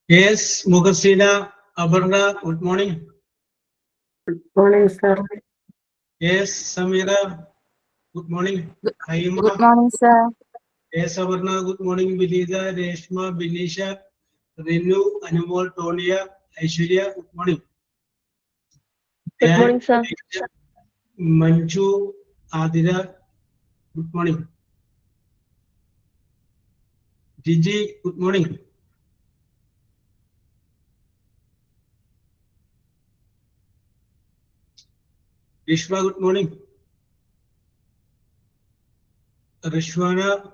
Yes, Mukhasina, Abarna, good morning. Good morning, sir. Yes, Samira, good morning. Haima. Good morning, sir. Yes, Abarna, good morning. Bilida, Reshma, Binisha, Renu, Anumol, Tonia, Aishwarya, good morning. Good morning, sir. Manju, Adira, good morning. Gigi, good morning. Vishwa, good morning. Rishwana,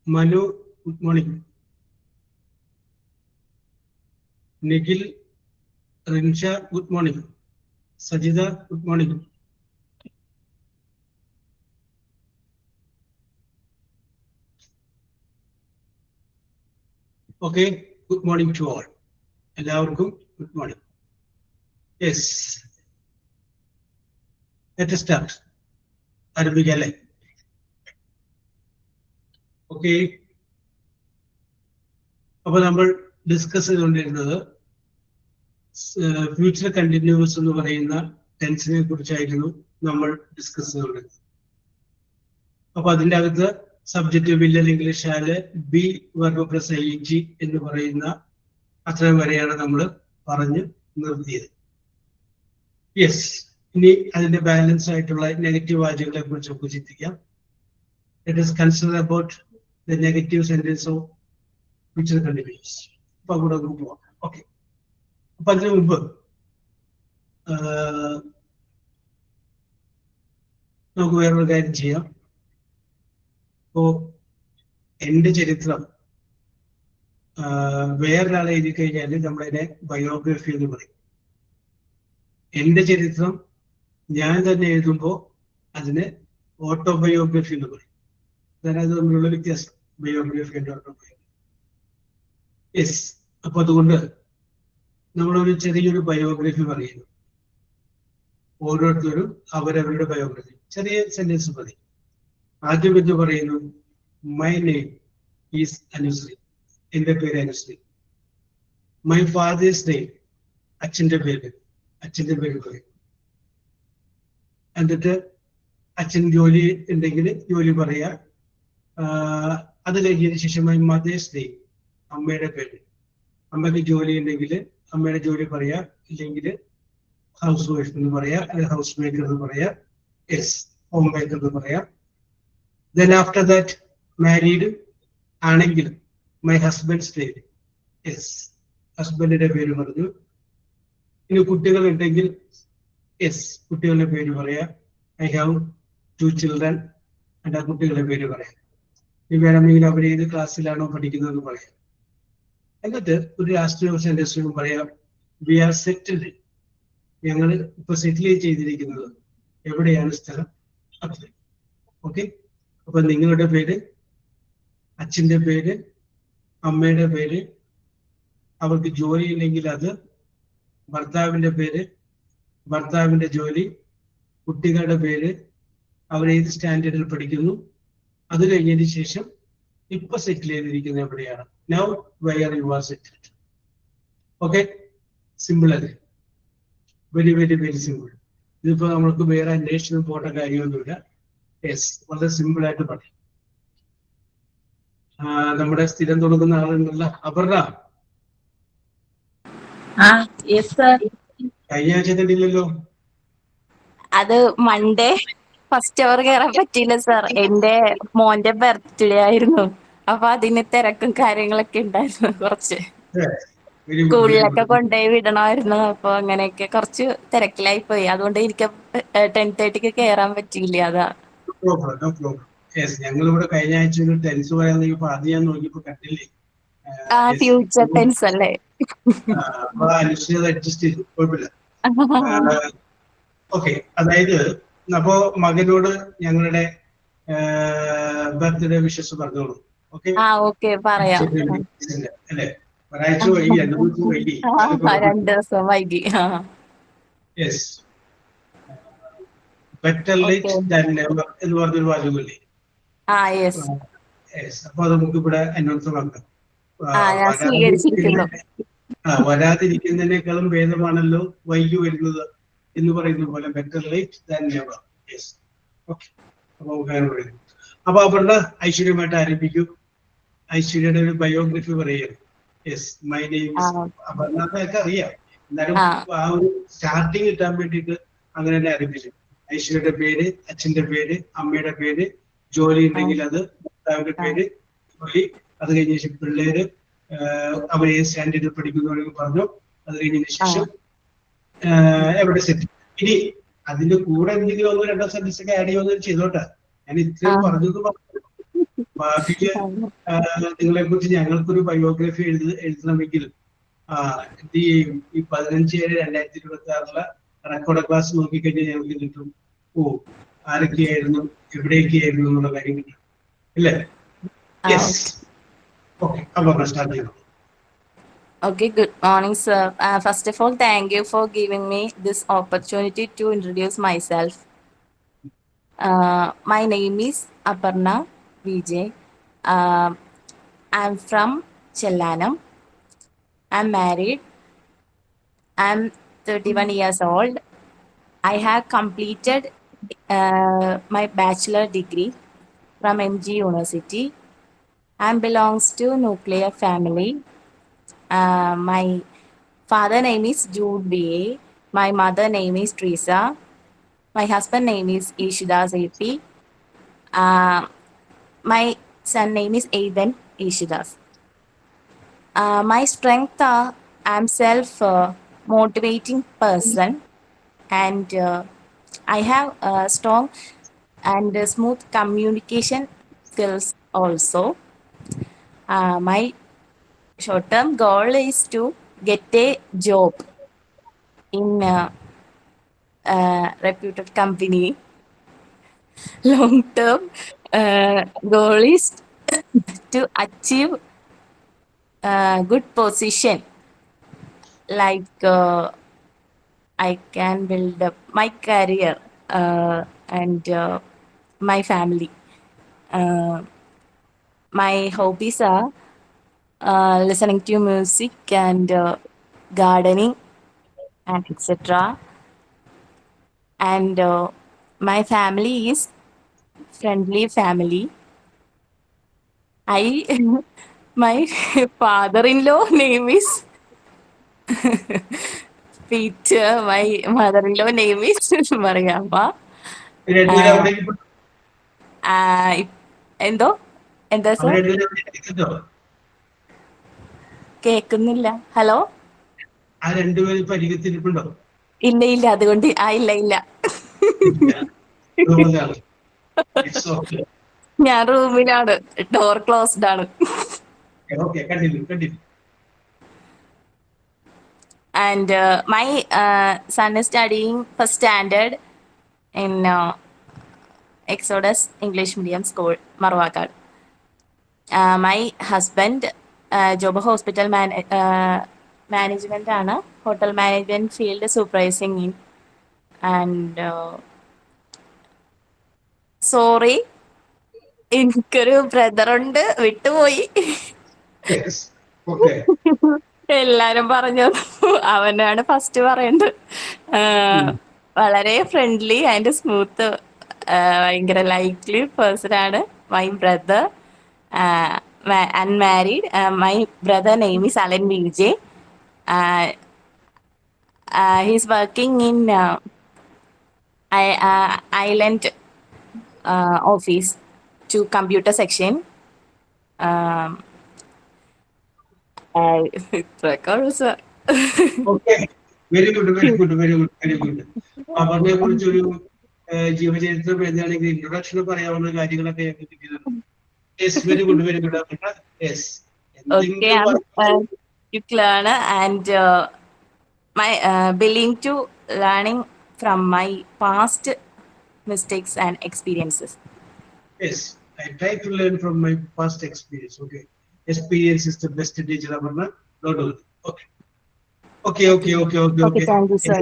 Manu, good morning. Nikhil, Rinsha, good morning. Sajida, good morning. Okay, good morning to all. എല്ലാവർക്കും good morning. Yes. Let us start. ആരംഭിക്കല്ലേ? Okay. അപ്പോൾ നമ്മൾ discuss ചെയ്തുകൊണ്ടിരുന്നത് future continuous എന്ന് പറയുന്ന ടെൻസിനെ കുറിച്ചായിരുന്നു നമ്മൾ discuss ചെയ്തുകൊണ്ടിരുന്നത്. അപ്പൊ അതിൻ്റെ അകത്ത് സബ്ജക്റ്റ് വില്ലൻ ഇംഗ്ലീഷ് ആല് ബി വെർബ് പ്ലസ് ing എന്ന് പറയുന്ന അത്രയും വരെയാണ് നമ്മൾ പറഞ്ഞു നിർത്തിയത്. യെസ്, ഇനി അതിന്റെ ബാലൻസ് ആയിട്ടുള്ള നെഗറ്റീവ് വാചകങ്ങളെ കുറിച്ച് നമുക്ക് ചിന്തിക്കാം. Let us consider about the negative sentence of future continuous. അപ്പൊ കൂടെ പോവാം. ഓക്കെ, അപ്പൊ അതിനു മുമ്പ് നമുക്ക് വേറൊരു കാര്യം ചെയ്യാം. ഇപ്പോ എന്റെ ചരിത്രം വേറൊരാളെ എഴുതി കഴിഞ്ഞാൽ നമ്മളതിനെ ബയോഗ്രഫി എന്ന് പറയും. എന്റെ ചരിത്രം ഞാൻ തന്നെ എഴുതുമ്പോൾ അതിന് ഓട്ടോബയോഗ്രഫി എന്ന് പറയും. അതായത് തമ്മിലുള്ള വ്യത്യാസം, ബയോഗ്രഫി ആൻഡ് ഓട്ടോബയോഗ്രഫി. യെസ്, അപ്പൊ അതുകൊണ്ട് നമ്മളൊരു ചെറിയൊരു ബയോഗ്രഫി പറയുന്നു. ഓരോരുത്തരും അവരവരുടെ ബയോഗ്രഫി ചെറിയ സെന്റൻസ് മതി. ആദ്യം എന്ന് പറയുന്നു, മൈ നെയിം ഈസ് അനുശ്രീ, എന്റെ പേര് അനുശ്രീ. മൈ ഫാദേഴ്സ് നെയിം, അച്ഛന്റെ പേര് പറയും. എന്നിട്ട് അച്ഛൻ ജോലി ഉണ്ടെങ്കിൽ ജോലി പറയാ. അത് കഴിഞ്ഞതിന് ശേഷം മൈ മദേഴ്സ് നെയിം, അമ്മയുടെ പേര്. അമ്മയ്ക്ക് ജോലി ഉണ്ടെങ്കിൽ അമ്മയുടെ ജോലി പറയാ, ഇല്ലെങ്കിൽ ഹൗസ് വൈഫ് എന്ന് പറയാ, അല്ലെങ്കിൽ ഹൗസ് മേക്കർ എന്ന് പറയാ, യെസ് ഹോം മേക്കർ എന്ന് പറയാ. ദെൻ ആഫ്റ്റർ ദാറ്റ് മാരീഡ് ആണെങ്കിൽ മൈ ഹസ്ബൻഡ്സ് നെയിം, യെസ് ഹസ്ബൻഡിന്റെ പേര് പറഞ്ഞു. ഇനി കുട്ടികൾ ഉണ്ടെങ്കിൽ യെസ് കുട്ടികളുടെ പേര് പറയാ, ഐ ഹാവ് 2 children, and ആ കുട്ടികളുടെ പേര് പറയാം. ഇനി വേണമെങ്കിൽ അവർ ഏത് ക്ലാസ്സിലാണോ പഠിക്കുന്നതെന്ന് പറയാം. എന്നിട്ട് ഒരു രാഷ്ട്രീയ സെന്റൻസിനും പറയാം, വി ആർ സെറ്റിൽഡ്, ഞങ്ങൾ ഇപ്പൊ സെറ്റിൽ ചെയ്തിരിക്കുന്നത് എവിടെയാണ് സ്ഥലം, അത്. ഓക്കെ, അപ്പൊ നിങ്ങളുടെ പേര്, അച്ഛന്റെ പേര്, അമ്മയുടെ പേര്, അവർക്ക് ജോലി ഇല്ലെങ്കിൽ അത്, ഭർത്താവിന്റെ പേര്, ഭർത്താവിന്റെ ജോലി, കുട്ടികളുടെ പേര്, അവർ ഏത് സ്റ്റാൻഡേർഡിൽ പഠിക്കുന്നു, അത് കഴിഞ്ഞതിന് ശേഷം ഇപ്പൊ സെറ്റിൽ ചെയ്തിരിക്കുന്നത് എവിടെയാണ്, now where you are settled. Okay, simple അല്ലേ? Very very very simple. ഇതിപ്പോ നമ്മൾക്ക് വേറെ അന്വേഷണം പോകേണ്ട കാര്യമൊന്നുമില്ല. യെസ്, വളരെ സിമ്പിൾ ആയിട്ട് പറയും. നമ്മുടെ സ്ഥിരം തുടങ്ങുന്ന ആളുണ്ടല്ല, അപർണ. കഴിഞ്ഞ ആഴ്ച കണ്ടില്ലല്ലോ. അത് മൺഡേ ഫസ്റ്റ് അവർ കയറാൻ പറ്റിയില്ല സാർ. എന്റെ മോന്റെ ബർത്ത്ഡേ ആയിരുന്നു. അപ്പൊ അതിന് തിരക്കും കാര്യങ്ങളൊക്കെ ഉണ്ടായിരുന്നു. കുറച്ച് സ്കൂളിലൊക്കെ കൊണ്ടുപോയി വിടണമായിരുന്നു. അപ്പൊ അങ്ങനെയൊക്കെ കുറച്ച് തിരക്കിലായി പോയി. അതുകൊണ്ട് എനിക്ക് 10:30 കയറാൻ പറ്റിയില്ല. അതാ. ഞങ്ങളിവിടെ കഴിഞ്ഞ ആഴ്ച ഒരു ടെൻസ് പറയാൻ ആദ്യം ഞാൻ നോക്കിയപ്പോ കണ്ടില്ലേ. ഫ്യൂച്ചർ ടെൻസ് അല്ലേ? അപ്പൊ അനുശ്ചിത അഡ്ജസ്റ്റ് ചെയ്തു, കുഴപ്പമില്ല. ഓക്കെ, അതായത് അപ്പോ മകനോട് ഞങ്ങളുടെ ബർത്ത്ഡേ വിഷസ് പറഞ്ഞോളൂ. ഓക്കെ പറയാം. അല്ലേ? ഒരാഴ്ച വൈകി, 2 ദിവസം വൈകി. 2 ദിവസം വൈകി. Yes, better late than never എന്ന് പറഞ്ഞൊരു വാചകമില്ലേ? യെസ്. യെസ്, അപ്പൊ അത് നമുക്ക് ഇവിടെ അനൗൺസ് ആക്കാം. ഞാൻ സ്വീകരിച്ചിരിക്കുന്നു. വരാതിരിക്കുന്നതിനേക്കാളും ഭേദമാണല്ലോ വൈകി വരുന്നത് എന്ന് പറയുന്ന പോലെ better late than never. Yes, okay. അപ്പൊ പറയാം. അപ്പൊ അവരുടെ ഐശ്വര്യമായിട്ട് ആരംഭിക്കും. ഐശ്വര്യയുടെ ഒരു ബയോഗ്രഫി പറയുക. യെസ്, മൈ നെയിം അപർണയൊക്കെ അറിയാം, എന്നാലും ആ ഒരു സ്റ്റാർട്ടിങ് കിട്ടാൻ വേണ്ടിയിട്ട് അങ്ങനെ തന്നെ ആരംഭിച്ചു. ഐശ്വര്യയുടെ പേര്, അച്ഛന്റെ പേര്, അമ്മയുടെ പേര്, ജോലി ഉണ്ടെങ്കിൽ അത്, ഭർത്താവിന്റെ പേര്, ജോലി, അത് കഴിഞ്ഞ ശേഷം പിള്ളേര് അവരെ സ്റ്റാൻഡേർഡിൽ പഠിക്കുന്നവരൊക്കെ പറഞ്ഞു. അത് കഴിഞ്ഞതിന് ശേഷം എവിടെ സെറ്റ്. ഇനി അതിന്റെ കൂടെ എന്തെങ്കിലും 1-2 സെന്റൻസ് ഒക്കെ ആഡ് ചെയ്യുമെന്ന് ചെയ്തോട്ടെ. ഞാൻ ഇത്രയും പറഞ്ഞത് ബാക്കിക്ക് നിങ്ങളെ കുറിച്ച് ഞങ്ങൾക്കൊരു ബയോഗ്രഫി എഴുതണമെങ്കിൽ എന്ത് ചെയ്യും? ഈ 15/7/2026 റെക്കോർഡ് ക്ലാസ് നോക്കിക്കഴിഞ്ഞാൽ ഞങ്ങൾക്ക് കിട്ടും. ആരൊക്കെയായിരുന്നു, എവിടെയൊക്കെയായിരുന്നു എന്നുള്ള കാര്യം കിട്ടും, അല്ലേ? Yes, okay. അപ്പൊ സ്റ്റാർട്ട് ചെയ്യണം. Okay, good morning, sir. First of all, thank you for giving me this opportunity to introduce myself. My name is Aparna Vijay. I'm from Chellanam. I'm married. I'm 31 years old. I have completed my bachelor degree from MG University. I belongs to nuclear family. My father name is Jude B.A. My mother name is Teresa. My husband name is Ishidas A.P. My son name is Aidan Ishidas. My strength are I'm self-motivating person, and I have strong and smooth communication skills also. My short-term goal is to get a job in a reputed company. Long-term goal is to achieve good position, like I can build up my career and my family. My hobbies are listening to music and gardening and etc. And my family is friendly family. My father-in-law name is Peter. My mother-in-law name is Mariamma. എന്തോ sir? കേക്കുന്നില്ല. Hello, ഇല്ല, അതുകൊണ്ട് ഇല്ല. ഞാൻ റൂമിലാണ്, door closed ആണ്. And my son is studying first standard in Exodus English Medium School, Marwakad. My husband job hospital management ആണ്, hotel management field supervising in. And sorry, എനിക്കൊരു ബ്രദറുണ്ട്, വിട്ടുപോയി. എല്ലാരും പറഞ്ഞു, അവനാണ് ഫസ്റ്റ് പറയേണ്ടത്. വളരെ ഫ്രണ്ട്ലി ആൻഡ് സ്മൂത്ത്, ഭയങ്കര ലൈക്ലി പേഴ്സൺ ആണ്. My brother unmarried. My brother name is Alan Vijay. He's working in Island office to computer section. Very good. അവരെ കുറിച്ചൊരു ജീവചരിത്രം എഴുതുകയാണെങ്കിൽ ഇൻട്രൊഡക്ഷൻ പറയാവുന്ന കാര്യങ്ങളൊക്കെ കിട്ടിയതാണ്. Very good. Okay, you learn and my willing to learning from my past mistakes and experiences. Yes, I try to learn from my past experience. Okay, experience is the best teacher. Amarna, Don't do it. Okay. Thank you sir.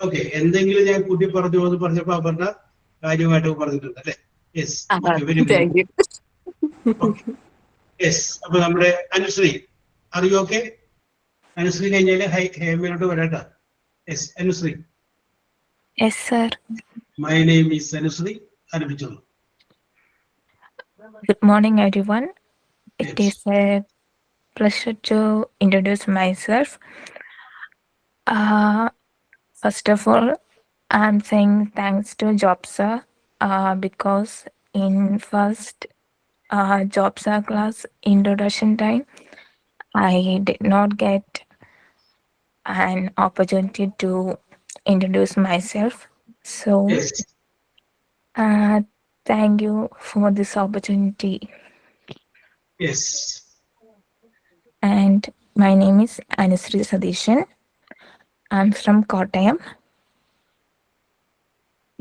Okay, എന്തെങ്കിലും ഞാൻ കൂട്ടി പറഞ്ഞു എന്ന് പറഞ്ഞപ്പോ പറഞ്ഞ കാര്യമായിട്ട് പറഞ്ഞിട്ടുണ്ട് അല്ലേ? Yes, very good. Thank you. Yes, അപ്പൊ നമ്മുടെ അനുശ്രീ, അറിയോ? ഓക്കെ, അനുശ്രീ കഴിഞ്ഞാല് ഹേമയോട് വരാട്ടാ. Yes, Anusree. Yes, sir. My name is Anusree. ആരംഭിച്ചോളൂ. Good morning, everyone. It Yes. is a pleasure to introduce myself. First of all, I'm saying thanks to Jobsa because in first Jobsa class introduction time, I did not get an opportunity to introduce myself. So, Yes. thank you for this opportunity. Yes. And my name is Anusri Sadishan. I'm from Kottayam.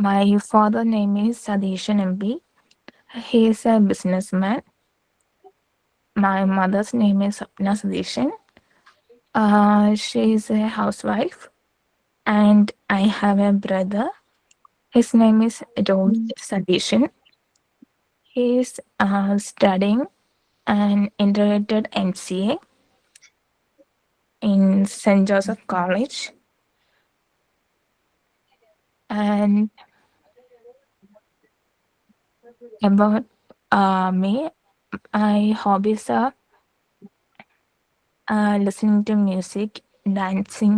My father name is Sadishan MB. He is a businessman. My mother's name is Sapna Sadishan. She is a housewife. And I have a brother. His name is Rohit Sadishan. He is studying an integrated MCA in St. Joseph College. And about me, my hobbies are listening to music, dancing,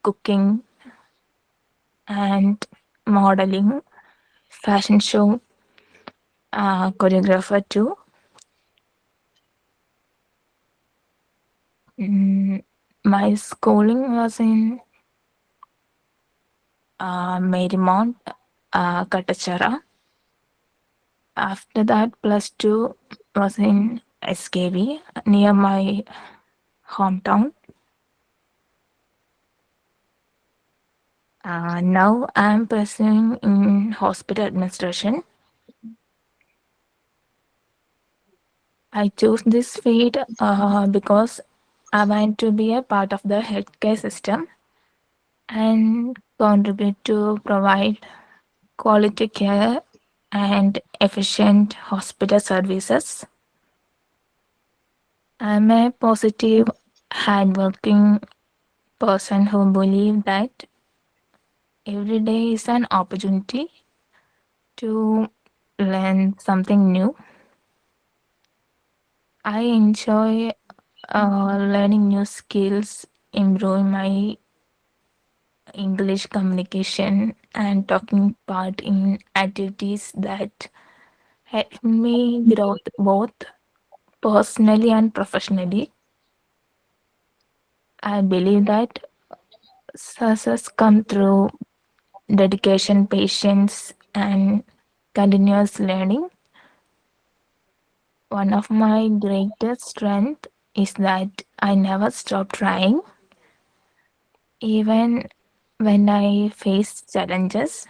cooking, and modeling, fashion show, choreographer too. My schooling was in Marymount, Katachara. After that, +2 was in SKV near my hometown. Now I'm pursuing in hospital administration. I chose this field because I want to be a part of the healthcare system and contribute to provide quality care and efficient hospital services. I'm a positive, hardworking person who believes that every day is an opportunity to learn something new. I enjoy learning new skills, improving my English communication, and taking part in activities that help me grow both personally and professionally. I believe that success comes through dedication, patience, and continuous learning. One of my greatest strengths is that I never stop trying. Even when I face challenges,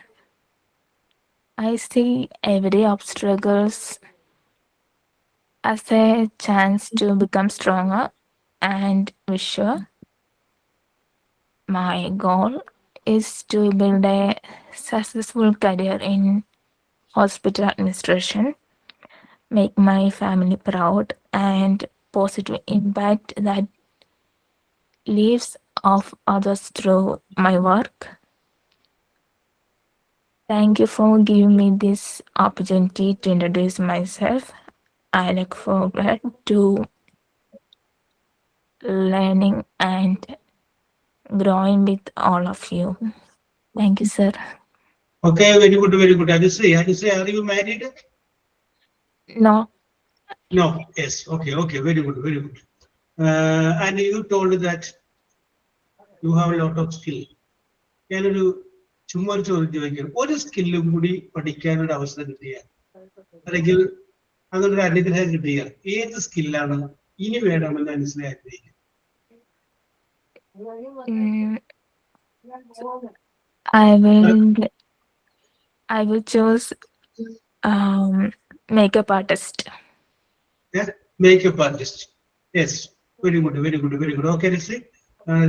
I see every obstacles as a chance to become stronger and wiser. My goal is to build a successful career in hospital administration, make my family proud, and positive impact that lives of others through my work. Thank you for giving me this opportunity to introduce myself. I look forward to learning and growing with all of you. Thank you, sir. Okay, very good, very good. Anusri, are you married? No, No. Yes. Okay, very good, very good. And you told that you have a lot of skill. ഞാനൊരു ചുമ്മാ ഒരു ചോദ്യം ചോദിക്കാം. ഒരു സ്കില്ലും കൂടി പഠിക്കാനൊരു അവസരം കിട്ടിയ, അല്ലെങ്കിൽ അങ്ങനൊരു അനുഗ്രഹം കിട്ടിയ ഏത് സ്കില്ലാണ് ഇനി വേണമെന്ന് മനസ്സിലായി ആഗ്രഹിക്കുന്നത്? I will choose makeup artist. Yeah, makeup artist. Yes. Very good very good very good. Okay Rasi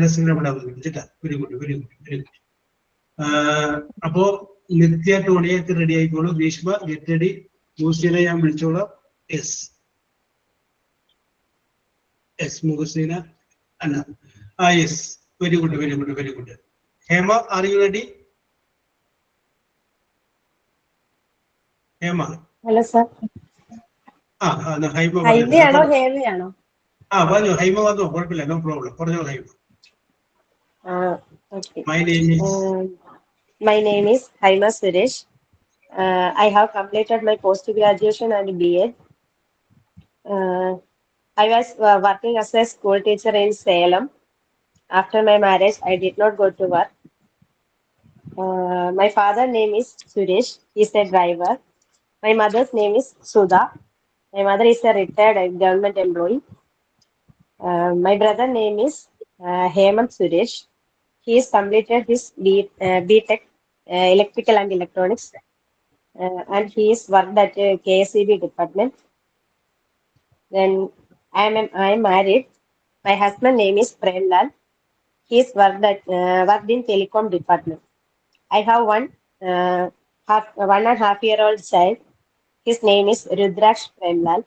രസിനെ ഇവിടെ വിളിച്ചിട്ടാ. Very good very good very good. അപ്പോ നിത്യ ടോണിയൊക്കെ റെഡി ആയിക്കോളൂ. Bhishma get ready. മുഹസീനെ ഞാൻ വിളിച്ചോളാം. യെസ് യെസ് മുഹസീന അല്ല yes very good very good very good. Hema are you ready? Hema. Hello sir. Haima ഹൈമയാണോ ഹേമയാണോ? പറഞ്ഞു ഹൈമ വന്നോ, കുഴപ്പമില്ല, നോ പ്രോബ്ലം, പറഞ്ഞോ Haima. My name is Haima Suresh. I have completed my post graduation and BA. I was working as a school teacher in Salem. After my marriage, I did not go to work. My father's name is Suresh. He's a driver. My mother's name is Sudha. My mother is a retired government employee. My brother's name is Hemant Suresh. He has completed his BTech Electrical and Electronics, and he is worked at KSEB department. Then I am married. My husband's name is Prem Lal. He is worked in telecom department. I have one and a half year old child. His name is Rudraksh Prem Lal.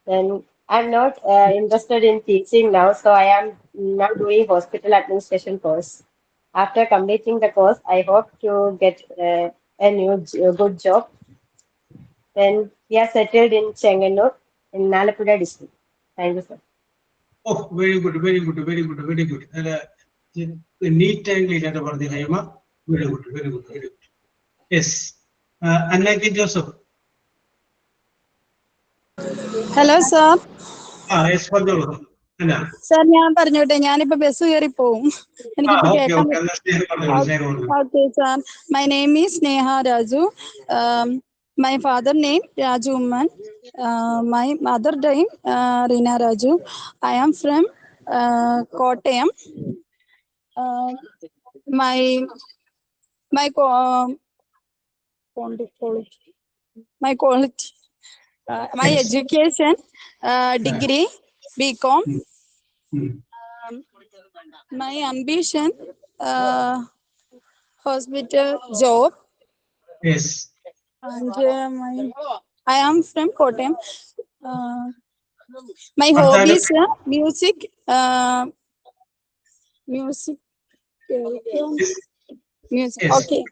Then I'm not interested in teaching now, so I am now doing hospital administration course. After completing the course, I hope to get a new good job. Then we are settled in Chenganur in Nalapuda district. Thank you, sir. Oh, very good, very good, very good, very good. Neat and clean at about the Haima. Very good, very good, very good. Yes. Annaki Joseph. Hello sir. Yes, പറഞ്ഞോളൂ. സാർ ഞാൻ പറഞ്ഞോട്ടെ, ഞാനിപ്പോ bus കയറി പോവും, എനിക്കിപ്പോ കേൾക്കാൻ okay sir. My name is Sneha Raju. My father name Raju Oommen. My mother name Reena Raju. I am from Kottayam. my quality, my education, degree, BCom. My ambition, hospital job. Yes. And I am from Kottayam. My hobbies, music. Music. Music. Yes. Okay.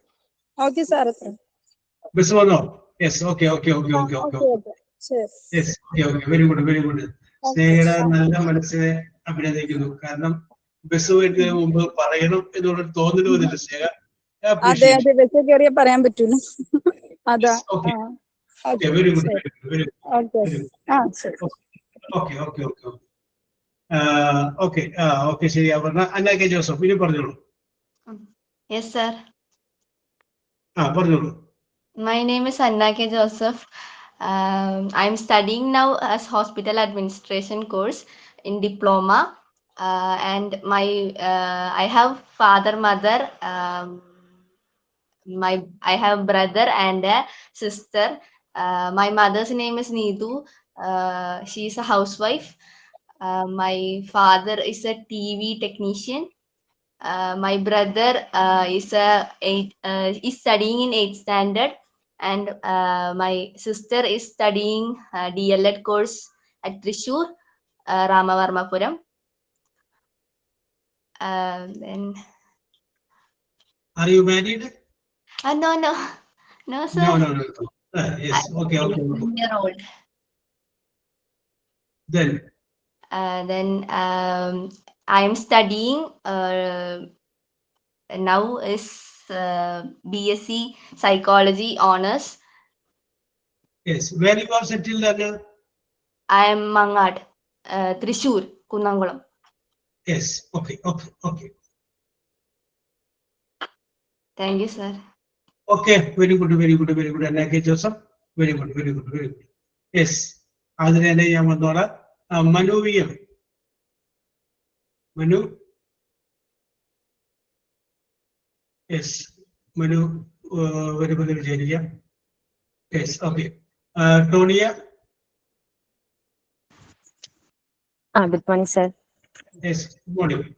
Okay, sir. Miss Mano. Yes. Okay. Yes. Okay. Very good. Very good. സ്നേഹയുടെ നല്ല മനസ്സിനെ അഭിനന്ദിക്കുന്നു. കാരണം bus വരുന്നതിന് മുമ്പ് പറയണം എന്നുള്ള തോന്നല് വന്നില്ല സ്നേഹ. അതെ ബസ് കയറിയാ പറയാൻ പറ്റൂല. അതാ. Very good very good. Okay ശരി. പറഞ്ഞ അന്നക്കെ ജോസഫ് ഇനി പറഞ്ഞോളൂ. Yes sir. പറഞ്ഞോളൂ. My name is Anna K. Joseph. I'm studying now as hospital administration course in diploma, and I have father, mother, I have brother and a sister. My mother's name is Needu. She is a housewife. My father is a TV technician. My brother is studying in 8th standard, and my sister is studying DLED course at Thrissur, Ramavarmapuram. Then Are you married? No, sir. No. Yes. Okay. 1-year-old. Then I am studying now is BSc Psychology honors. Yes. Where you are settled, Anna? I am Mangad, Thrissur, Kunnangulam. Yes. Okay. Thank you, sir. Okay. Very good. Anna K. Joseph. Very good. Yes. അതിനെ ഞാൻ വന്നോളാം. Manu V M. Manu. Yes. Manu വരുമ്പോൾ വിചാരിക്കാം. Yes. Okay. Tonia. Good morning, sir. Yes, good morning.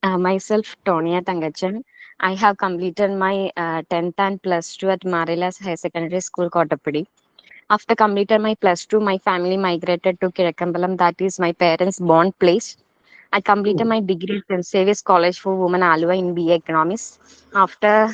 Myself, Tonia Tangachan. I have completed my 10th and plus 2 at Marilas High Secondary School, Kottapudi. After completing my plus 2, my family migrated to Kirakkambalam, that is my parents' born place. I completed my degree at St. Xavier's College for Women, Alua, in BA Economics. After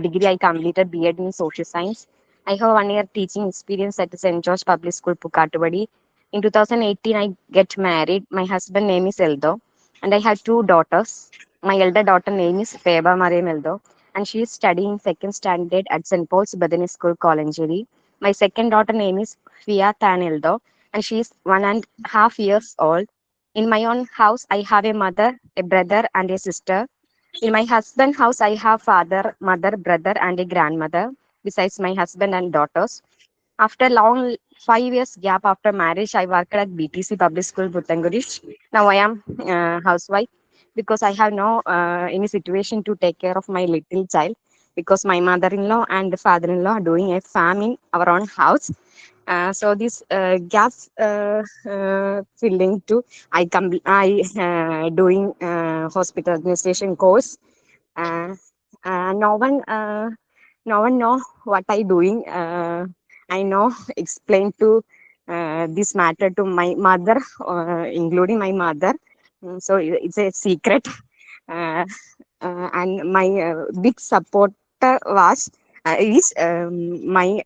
degree, I completed B.Ed in Social Science. I have 1 year teaching experience at St. George Public School, Pukatupadi. In 2018, I get married. My husband name is Eldo, and I have 2 daughters. My elder daughter name is Feba Mariam Eldo, and she is studying second standard at St. Paul's Badani School, Kolanjeri. My second daughter name is Fia Tan Eldo, and she is 1.5 years old. In my own house, I have a mother, a brother, and a sister. In my husband's house, I have father, mother, brother, and a grandmother, besides my husband and daughters. After long 5 years gap after marriage, I worked at BTC Public School, Puttangurish. Now I am housewife because I have no any situation to take care of my little child because my mother-in-law and father-in-law are doing a farm in our own house. So this gaps filling to I doing hospital administration course. Uh, no one know what I doing. I know explain to this matter to my mother, including my mother. So it's a secret. Uh, and my big supporter was is my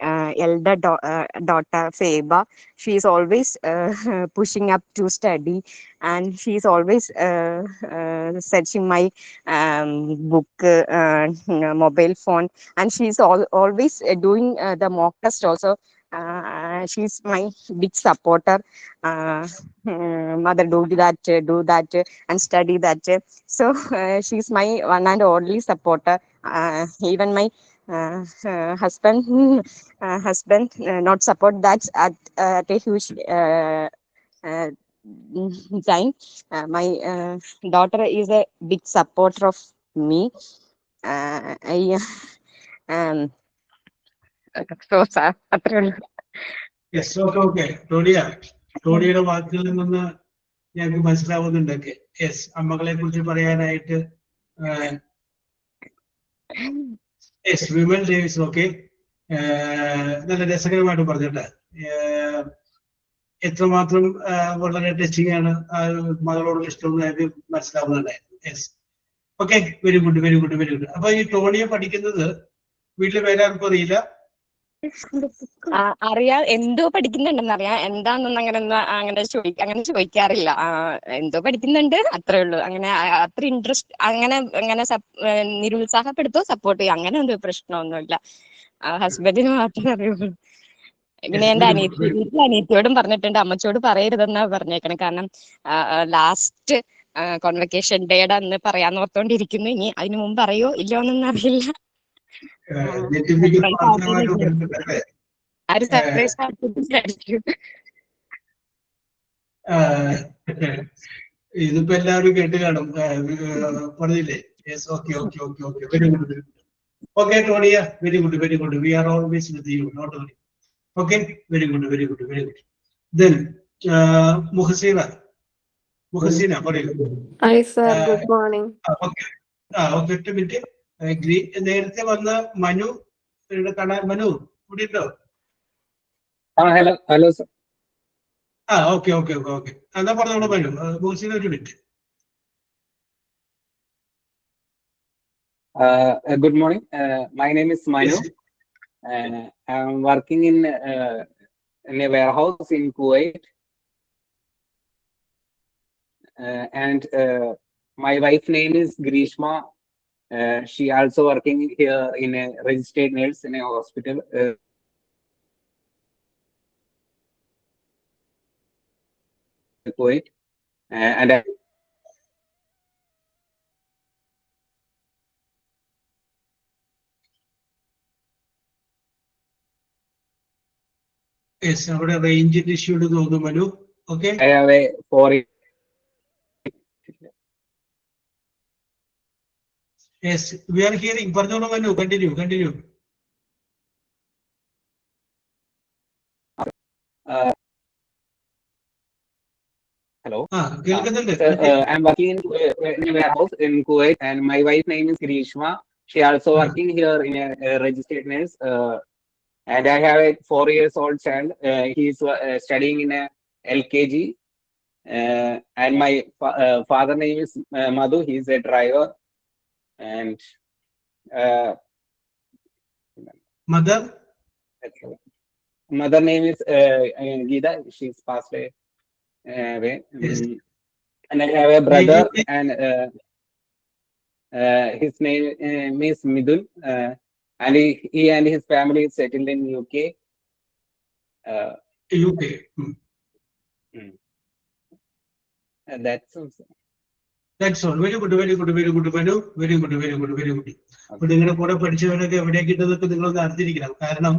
daughter Feba. She is always pushing up to study, and she is always searching my book, mobile phone, and she is always doing the mock test also. She's my big supporter. Mother, do that, and study that. So she's my one and only supporter. Even my husband not support that at a huge uh, time. My daughter is a big supporter of me. I um, so sad. Yes, okay. ടോണിയുടെ വാക്കുകളിൽ നിന്ന് ഞങ്ങൾക്ക് മനസ്സിലാവുന്നുണ്ട്. Yes, അമ്മകളെ കുറിച്ച് പറയാനായിട്ട് yes, Vimal Davis. Okay, നല്ല രസകരമായിട്ട് പറഞ്ഞിട്ട് എത്രമാത്രം വളരെ ടച്ചിങ് ആണ് മകളോടുള്ള ഇഷ്ടം ഞങ്ങൾക്ക് മനസ്സിലാവുന്നുണ്ടായിരുന്നു. Yes, okay, very good, very good, very good. അപ്പൊ ഈ ടോണിയെ പഠിക്കുന്നത് വീട്ടിൽ വേറെ ആർക്കും അറിയില്ല? അറിയാം, എന്തോ പഠിക്കുന്നുണ്ടെന്ന് അറിയാം, എന്താണെന്നൊന്നും അങ്ങനെ ചോദിക്കാറില്ല. എന്തോ പഠിക്കുന്നുണ്ട്, അത്രേ ഉള്ളൂ. അങ്ങനെ അത്ര ഇൻട്രസ്റ്റ് അങ്ങനെ നിരുത്സാഹപ്പെടുത്തോ സപ്പോർട്ട് ചെയ്യും, അങ്ങനെ എന്തോ പ്രശ്നമൊന്നുമില്ല. ഹസ്ബൻഡിന് മാത്രമേ അറിയുള്ളൂ. പിന്നെ എന്റെ അനിയത്തിയോടും പറഞ്ഞിട്ടുണ്ട്, അമ്മച്ചോട് പറയരുതെന്നാ പറഞ്ഞേക്കണം. കാരണം ലാസ്റ്റ് കോൺവെക്കേഷൻ ഡേയുടെ അന്ന് പറയാന്ന് ഓർത്തോണ്ടിരിക്കുന്നു. ഇനി അതിനു മുമ്പ് അറിയോ ഇല്ലോ എന്നൊന്നും അറിയില്ല. ഒരു സർപ്രൈസ് ആയിരിക്കും. ഇതിപ്പോ എല്ലാവരും കേട്ട് കാണും, പറഞ്ഞില്ലേ? Yes, okay, okay, okay, okay, very good. Okay Tonia, very good, very good. We are always with you, not worry. Okay, very good, very good, very good. Then Muhsina പറയൂ. Hi sir, good morning. Okay, ഒറ്റ minute. നേരത്തെ വന്ന മനു കാണാൻ, മനു ഇവിടെ ഉണ്ടോ? Hello sir. Okay, okay, okay, okay. എന്നാ പറഞ്ഞോളൂ മനു. മുഹസീന ഒരു minute. Good morning. My name is Manu. I'm working in a warehouse in Kuwait. And my wife's name is Grishma. She also working here in a registered nurse in a hospital. Kuwait. And yes, അവിടെ റേഞ്ചിന്റെ issue ഉണ്ട് തോന്നുന്നു Manu. Okay, I have a 4. Yes, we are hearing. പറഞ്ഞോളൂ Manu, continue. Hello. കേൾക്കുന്നുണ്ട്. I'm working in a warehouse in Kuwait, and my wife's name is Grishma. She also working here in a registered nurse. And I have a 4 years old child. He's studying in a LKG. And my father name is Madhu. He's a driver. And mother name is Geeta. She's passed away. Yes. And I have a brother, and his name is Midun. And he and his family is settled in UK. UK. And that's also. That's all. Very good, very good, very good, Manu. Very good, very good, very good. അപ്പോൾ നിങ്ങളുടെ കൂടെ പഠിച്ചവരൊക്കെ എവിടെയൊക്കെ ഇട്ടതൊക്കെ നിങ്ങളൊന്ന് അറിഞ്ഞിരിക്കണം. കാരണം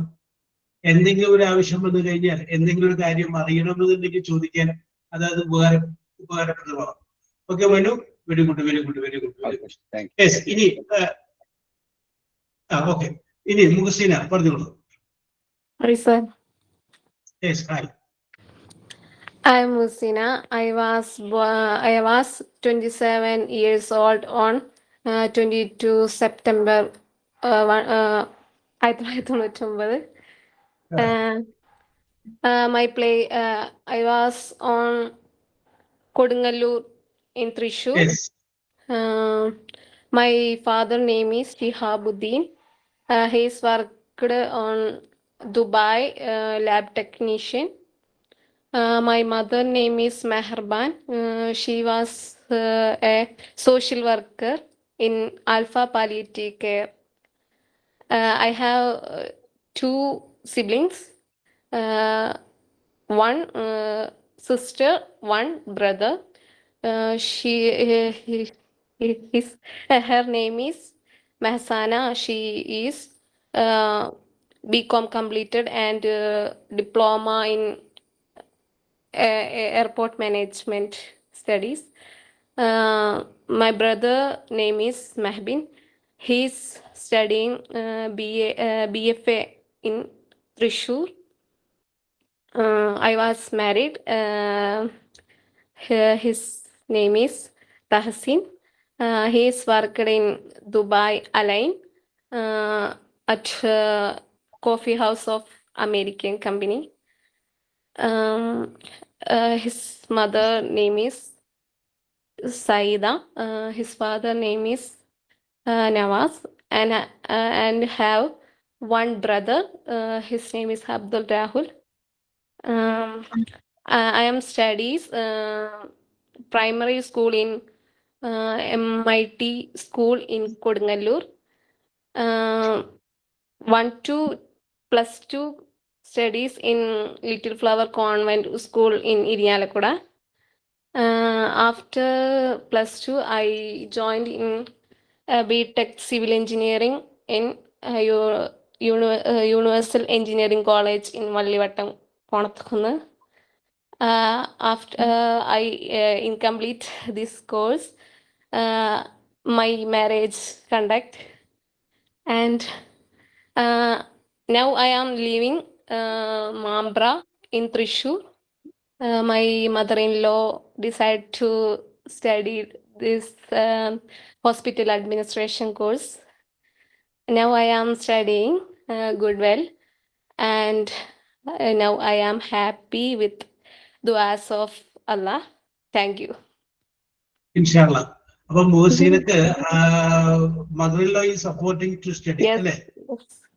എന്തെങ്കിലും ഒരു ആവശ്യം വന്നു കഴിഞ്ഞാൽ, എന്തെങ്കിലും ഒരു കാര്യം അറിയണമെന്നുണ്ടെങ്കിൽ ചോദിക്കാൻ അതായത് ഉപകാരപ്രദമാണ്. Okay Manu, very good, very good, very good. Yes, ഇനി ഓക്കെ, ഇനി മുഹസീന പറഞ്ഞോളൂ. Hi, sir. Yes, hi. I'm Musina. I was 27 years old on 22 September 1999. I was on Kodungalur in Thrissur. Yes. My father name is Shihabuddin. He's worked on Dubai lab technician. My mother name is Meherban. She was a social worker in Alpha Palliative Care. I have 2 siblings, one sister, one brother. Her name is Mahsana. She is BCom completed and diploma in airport management studies. My brother name is Mahbin. He's studying BFA in Thrissur. I was married. His name is Tahsin. He is worked in Dubai Align at coffee house of American company. His mother name is Saida. His father name is Nawaz, and have one brother. His name is Abdul Rahul. I am studies primary school in MIT school in Kodungalur. 1 to +2 studies in Little Flower Convent School in Iriyalakuda. After +2, I joined in BTech Civil Engineering in Universal Engineering College in Vallivattam, Ponathukunnu. After I incomplete this course, my marriage conduct, and now I am living Mambra in Thrissur. My mother-in-law decided to study this hospital administration course. Now I am studying Goodwell, and now I am happy with du'as of Allah. Thank you. Inshallah. അപ്പൊ മുഹസീനക്ക് mother in law is supporting to study അല്ലേ?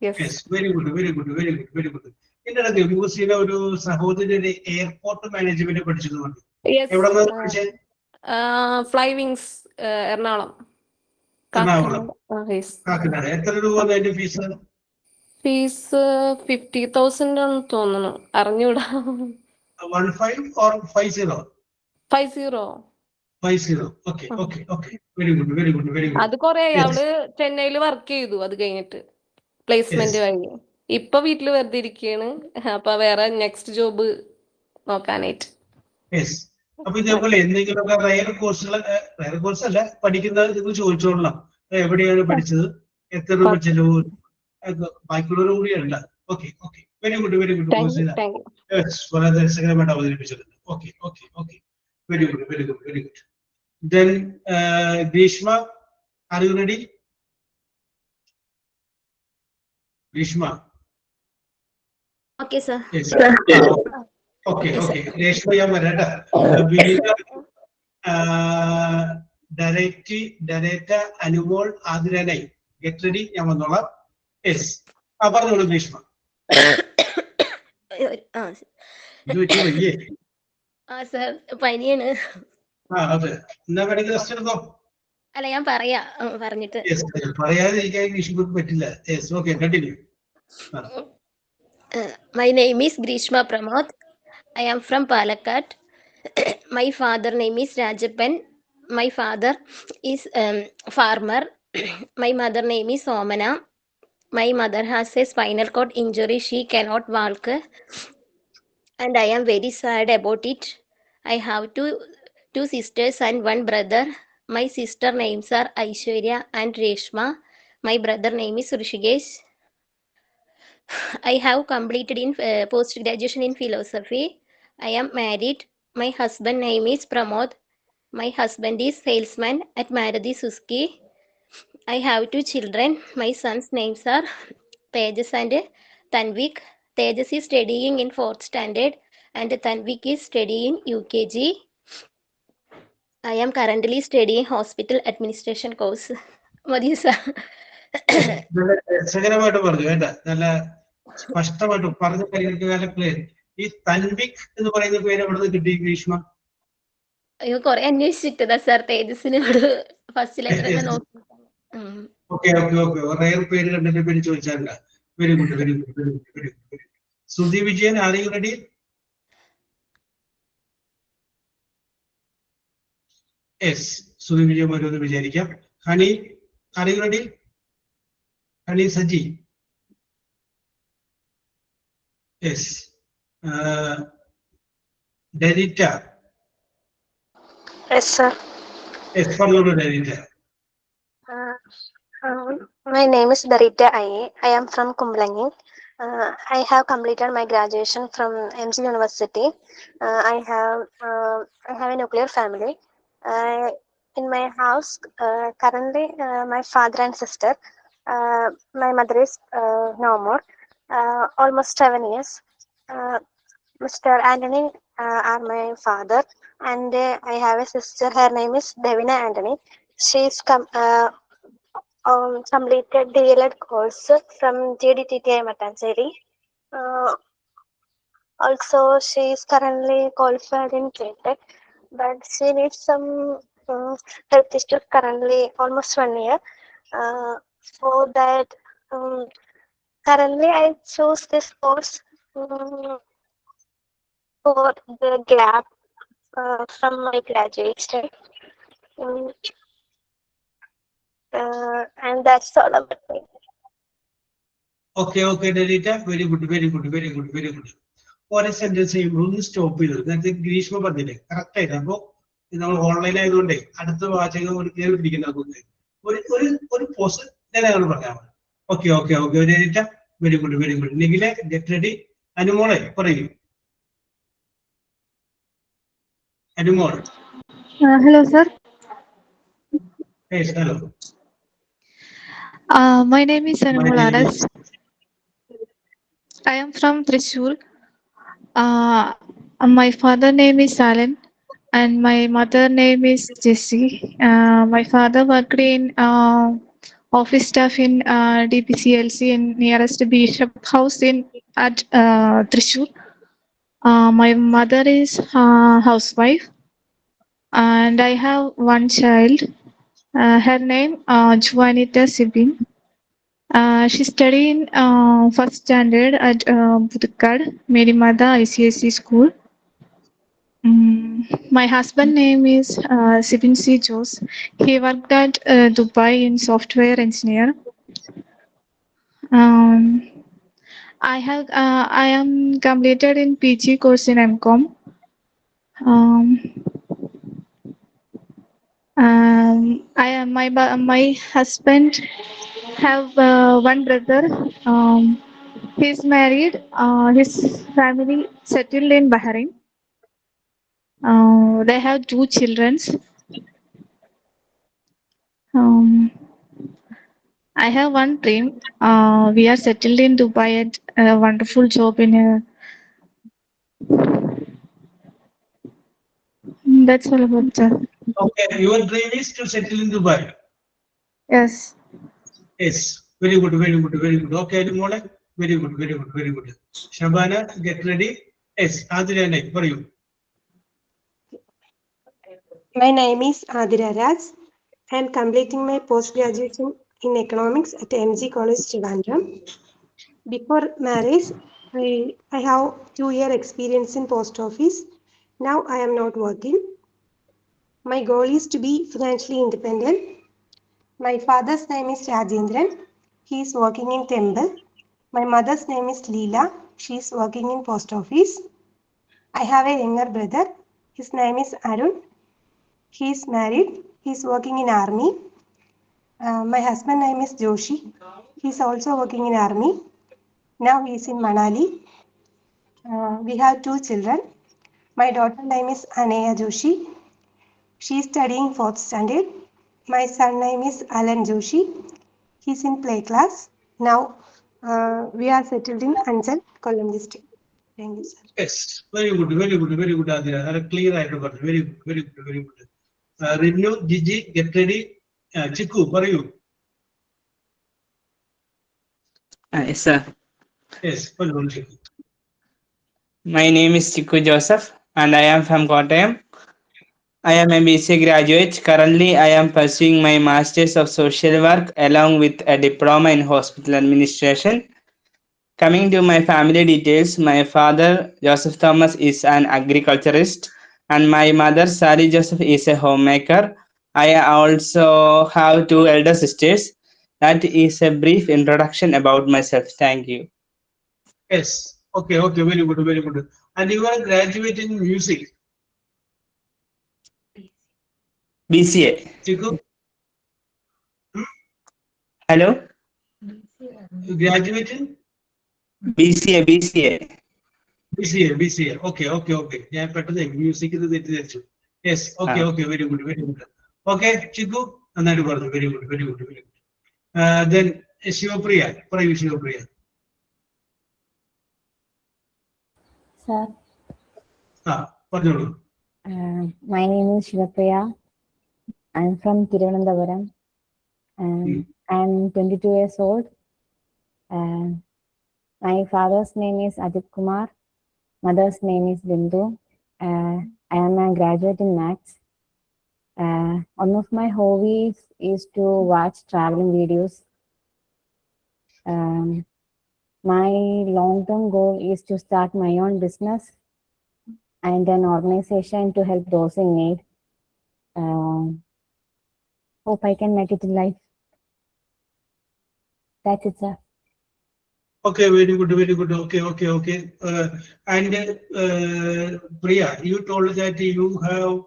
Yes. Very good, very good, very good, very good. ഇതിനിടയ്ക്ക് മുഹസീന ഒരു സഹോദരി airport management പഠിച്ചത് പറഞ്ഞു. എവിടെ നിന്നാണ് പഠിച്ചത്? Fly Wings, Ernakulam. കാക്കനാട്. എത്ര രൂപ അതിന്റെ ഫീസ്? ഫീസ് 50,000 ആണെന്ന് തോന്നുന്നു, അറിഞ്ഞൂടാ. 15 or 50? 50. 50. Okay, okay, okay. Very good, very good, very good. അത് കൊറേ അവള് ചെന്നൈയിൽ വർക്ക് ചെയ്തു. അത് കഴിഞ്ഞിട്ട് പ്ലേസ്മെന്റ് കഴിഞ്ഞു. ഇപ്പൊ വീട്ടില് വെറുതെ ഇരിക്കുകയാണ്. അപ്പൊ വേറെ നെക്സ്റ്റ് ജോബ് നോക്കാനായിട്ട്. അപ്പൊ ഇതേപോലെ എന്തെങ്കിലുമൊക്കെ റയർ കോഴ്സ് അല്ല പഠിക്കുന്ന ഇത് ചോദിച്ചോളാം. എവിടെയാണ് പഠിച്ചത്, എത്ര രൂപ ചെലവ്, ബാക്കിയുള്ളവർ കൂടിയല്ല. Okay, okay, very good, very good. വളരെ രസകരമായിട്ട് അവതരിപ്പിച്ചിട്ടുണ്ട്. Okay, okay, okay. Very good, very good, very good. Then Grishma, are you ready? Grishma. Okay, sir. Yes. Okay, okay. Grishma, you are ready. Director, Anumol, Adrianai. Get ready, Yamanola. Yes. Abardolo Grishma. Do it over here. Sir പനിയാണ്. അതെ. എന്നാ വേണമെങ്കിൽ rest എടുത്തോ. അല്ല ഞാൻ പറഞ്ഞിട്ട്. പറയാതിരിക്കാൻ ഇഷ്യൂക്ക് പറ്റില്ല. Yes, okay, continue. My name is Grishma Pramod. I am from Palakkad. My father name is Rajappan. My father is farmer. My mother name is Somana. My mother has a spinal cord injury. She cannot walk. And I am very sad about it. I have two sisters and one brother. My sister names are Aishwarya and Reshma. My brother name is Rishikesh. I have completed in post-graduation in philosophy. I am married. My husband name is Pramod. My husband is salesman at Maruti Suzuki. I have two children. My sons' names are Tejas and Tanvik. Tejas is studying in 4th standard and Tanvik is studying UKG. I am currently studying hospital administration course. മതിയോ sir? രസകരമായിട്ട് പറഞ്ഞു വേണ്ട, നല്ല സ്പഷ്ടമായിട്ട് പറഞ്ഞ കാര്യങ്ങൾക്ക് നല്ല clear. ഈ തൻവിക് എന്ന് പറയുന്ന പേര് എവിടെ നിന്ന് കിട്ടി ഗ്രീഷ്മ? അയ്യോ കുറെ അന്വേഷിച്ചിട്ടതാ സാർ, തേജസിനോട് ഫസ്റ്റ് ലെറ്റർ തന്നെ നോക്കി. ഓക്കെ ഓക്കെ ഓക്കെ, റയർ പേര് കണ്ടിട്ട് പേര് ചോദിച്ചാൽ. Very good, very good, very good, very good. Sudhi Vijayan, are you ready? Yes, Sudhi Vijayan വരുമെന്ന് വിചാരിക്കാം. Honey, are you ready? Honey Saji. Yes. Deritta. Yes, sir. Yes, പറഞ്ഞോളൂ Deritta. My name is Darita Iye. I am from Kumblangi. I have completed my graduation from MG University. I have a nuclear family. In my house, currently, my father and sister. My mother is no more. Almost 7 years. Mr. Anthony are my father, and I have a sister. Her name is Devina Anthony. She's completed DLED course from JDTTI Matancheri. Also, she is currently qualified in KTech, but she needs some health issues currently, almost 1 year. So that currently I chose this course for the gap from my graduation. And that's all about me. Okay okay Delitta, very good, very good, very good, very good. ഒരേ sentence ചെയ്യുമ്പോൾ ഒന്ന് stop ചെയ്തു. നേരത്തെ ഗ്രീഷ്മ പറഞ്ഞില്ലേ, correct ആയിട്ട്. അപ്പോ നമ്മൾ online ആയതുകൊണ്ടേ അടുത്ത വാചകം ഒരു കേൾപ്പിരിക്കുന്ന ഒരു പോസ് ഞാൻ പറഞ്ഞാൽ മതി. Okay okay okay Delitta, very good, very good. നിഖിലെ, ഗെറ്റ് റെഡി. അനുമോളെ പറയൂ. Anumol. Hello, sir. Yes, hello. My name is Anumol Aras. I am from Thrissur. My father name is Alan and my mother name is Jessie. My father worked in office staff in DPCLC in nearest Bishop House at Thrissur. My mother is housewife and I have one child. Her name Juanita Sibin. She studied in first standard at Pudukkad Merimada ICSE school. My husband name is Sibin C. Jose. He worked at Dubai in software engineer. I am completed in PG course in MCom. My husband have one brother. He's married. His family settled in Bahrain. They have 2 children. Um, I have one dream. We are settled in Dubai at a wonderful job in a. That's all about that. Okay, your dream is to settle in Dubai. Yes. Yes, very good, very good, very good. Okay, Mole, very good, very good, very good. Shabana, get ready. Yes, Adriana, for you. My name is Adira Raj. I am completing my post-graduation in economics at MG College, Trivandrum. Before marriage, I have 2-year experience in post office. Now I am not working. My goal is to be financially independent. My father's name is Rajendran. He is working in Temple. My mother's name is Leela. She is working in post office. I have a younger brother. His name is Arun. He is married. He is working in army. My husband name is Joshi. He is also working in army. Now he is in Manali. We have 2 children. My daughter name is Aneya Joshi. She is studying 4th standard. My son name is Alan Joshi. He is in play class. Now we are settled in Anchal, Kollam district. Thank you, sir. Yes, very good, very good, very good, Adira. Clear, I remember. Very good, very good, very good. Renu, Gigi, get ready. Chiku, for you. Yes, sir. Yes, for you, Chiku. My name is Chiku Joseph, and I am from Kottayam. I am a BCA graduate. Currently, I am pursuing my Masters of Social Work along with a diploma in Hospital Administration. Coming to my family details, my father, Joseph Thomas, is an agriculturist, and my mother, Sally Joseph, is a homemaker. I also have 2 elder sisters. That is a brief introduction about myself. Thank you. Yes, okay, okay, very good, very good. And you are graduating in music. BCA. Chiku? Hello? You graduating? BCA, BCA. BCA. Okay, okay, okay. Yeah, better than music is the yes, okay, okay, very good, very good. Okay, Chiku, and that was very good, very good, very good. Then Shivapriya, for you, Shivapriya. Sir, For you. my name is Shivapriya. I'm from Thiruvananthapuram. I'm 22 years old. My father's name is Ajit Kumar. Mother's name is Bindu. I am a graduate in Maths. One of my hobbies is to watch traveling videos. My long-term goal is to start my own business and an organization to help those in need. Hope I can make it in life. That's it, sir. Okay, very good, very good. Okay, okay, okay. And Priya, you told that you have